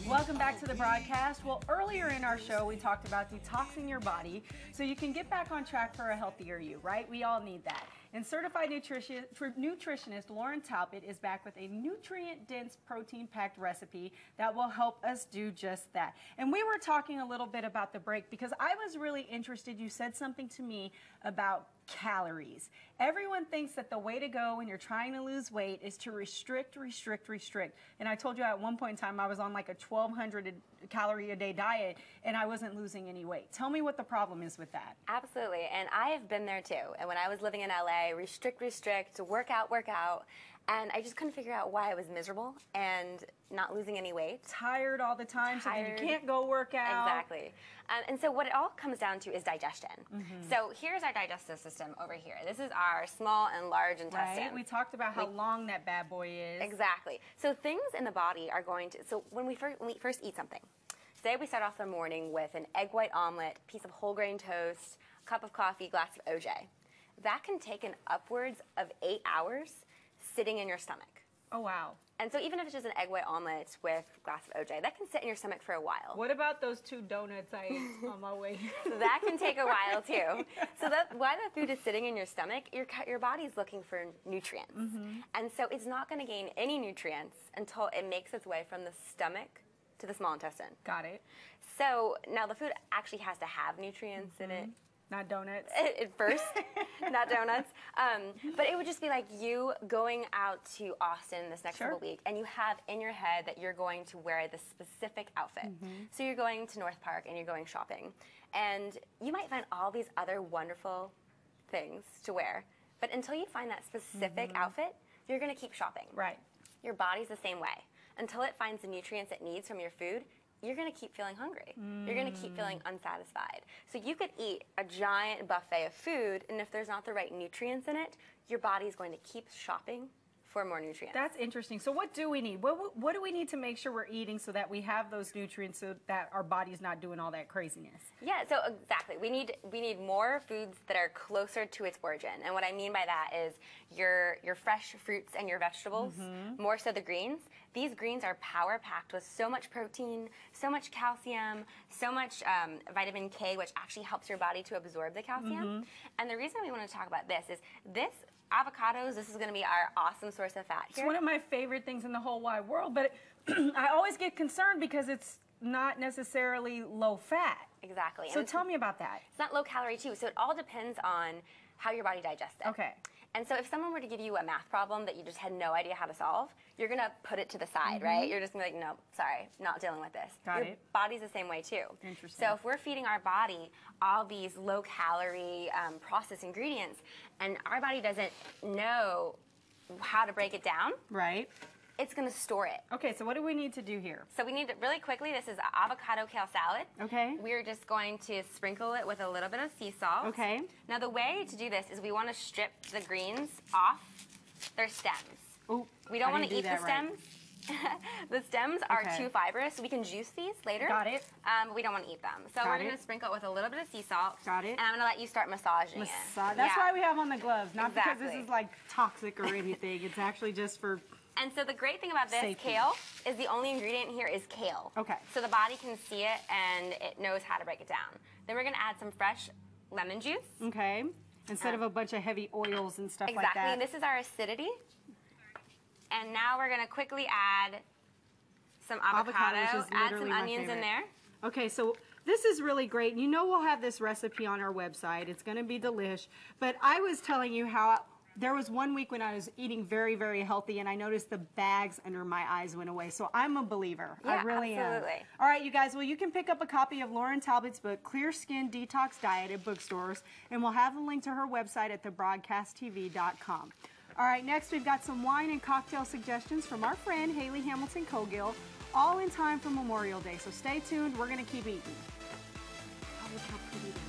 Welcome back to the broadcast. Well, earlier in our show, we talked about detoxing your body so you can get back on track for a healthier you, right? We all need that. And certified nutritionist Lauren Talbot is back with a nutrient-dense, protein-packed recipe that will help us do just that. And we were talking a little bit about the break because I was really interested. You said something to me about calories. Everyone thinks that the way to go when you're trying to lose weight is to restrict. And I told you at one point in time I was on like a 1,200 calorie a day diet and I wasn't losing any weight. Tell me what the problem is with that. Absolutely, and I have been there too. And when I was living in LA, restrict, work out, and I just couldn't figure out why I was miserable and not losing any weight. Tired all the time, so then you can't go work out. Exactly. And so what it all comes down to is digestion. So here's our digestive system over here. This is our small and large intestine. Right, we talked about how long that bad boy is. Exactly. So things in the body are going to, so when we first eat something, say we start off the morning with an egg white omelet, piece of whole grain toast, cup of coffee, glass of OJ. That can take an upwards of 8 hours sitting in your stomach. Oh, wow. And so even if it's just an egg white omelet with a glass of OJ, that can sit in your stomach for a while. What about those 2 donuts I ate on my way here? That can take a while too. So that while the food is sitting in your stomach, your body's looking for nutrients. And so it's not going to gain any nutrients until it makes its way from the stomach to the small intestine. Got it. So now the food actually has to have nutrients in it. Not donuts. At first, not donuts. But it would just be like you going out to Austin this next couple week, and you have in your head that you're going to wear this specific outfit. So you're going to North Park and you're going shopping, and you might find all these other wonderful things to wear, but until you find that specific outfit, you're going to keep shopping. Right. Your body's the same way. Until it finds the nutrients it needs from your food, you're going to keep feeling hungry. You're going to keep feeling unsatisfied. So you could eat a giant buffet of food, and if there's not the right nutrients in it, your body's going to keep shopping for more nutrients. That's interesting. So what do we need? What do we need to make sure we're eating so that we have those nutrients so that our body's not doing all that craziness? Yeah, so exactly. We need more foods that are closer to its origin. And what I mean by that is your fresh fruits and your vegetables, more so the greens. These greens are power-packed with so much protein, so much calcium, so much vitamin K, which actually helps your body to absorb the calcium. And the reason we want to talk about this is avocados, this is going to be our awesome source of fat here. It's one of my favorite things in the whole wide world, but I always get concerned because it's not necessarily low fat. Exactly. So tell me about that. It's not low calorie too, so it all depends on how your body digests it. Okay. And so if someone were to give you a math problem that you just had no idea how to solve, you're going to put it to the side, right? You're just going to be like, no, sorry, not dealing with this. Got your it. body's the same way too. Interesting. So if we're feeding our body all these low-calorie processed ingredients and our body doesn't know how to break it down, right, it's going to store it. Okay, so what do we need to do here? So we need to, really quickly, this is avocado kale salad. Okay. We're just going to sprinkle it with a little bit of sea salt. Okay. Now the way to do this is we want to strip the greens off their stems. Ooh, we don't want to eat the stems. The stems are too fibrous, so we can juice these later. Got it. But we don't want to eat them. So we're going to sprinkle it with a little bit of sea salt. Got it. And I'm going to let you start massaging it. That's why we have on the gloves, not because this is like toxic or anything. It's actually just for And so the great thing about this safety. Kale is the only ingredient here is kale. Okay. So the body can see it and it knows how to break it down. Then we're going to add some fresh lemon juice. Okay. Instead of a bunch of heavy oils and stuff like that. Exactly. And this is our acidity. And now we're going to quickly add some avocado, add some onions in there. Okay, so this is really great. You know we'll have this recipe on our website. It's going to be delish. But I was telling you how there was one week when I was eating very, very healthy, and I noticed the bags under my eyes went away. So I'm a believer. Yeah, I really absolutely. am. All right, you guys. Well, you can pick up a copy of Lauren Talbot's book, Clear Skin Detox Diet, at bookstores, and we'll have the link to her website at thebroadcasttv.com. All right, next we've got some wine and cocktail suggestions from our friend Haley Hamilton Cogill, all in time for Memorial Day. So stay tuned. We're going to keep eating. Oh, look how pretty that is.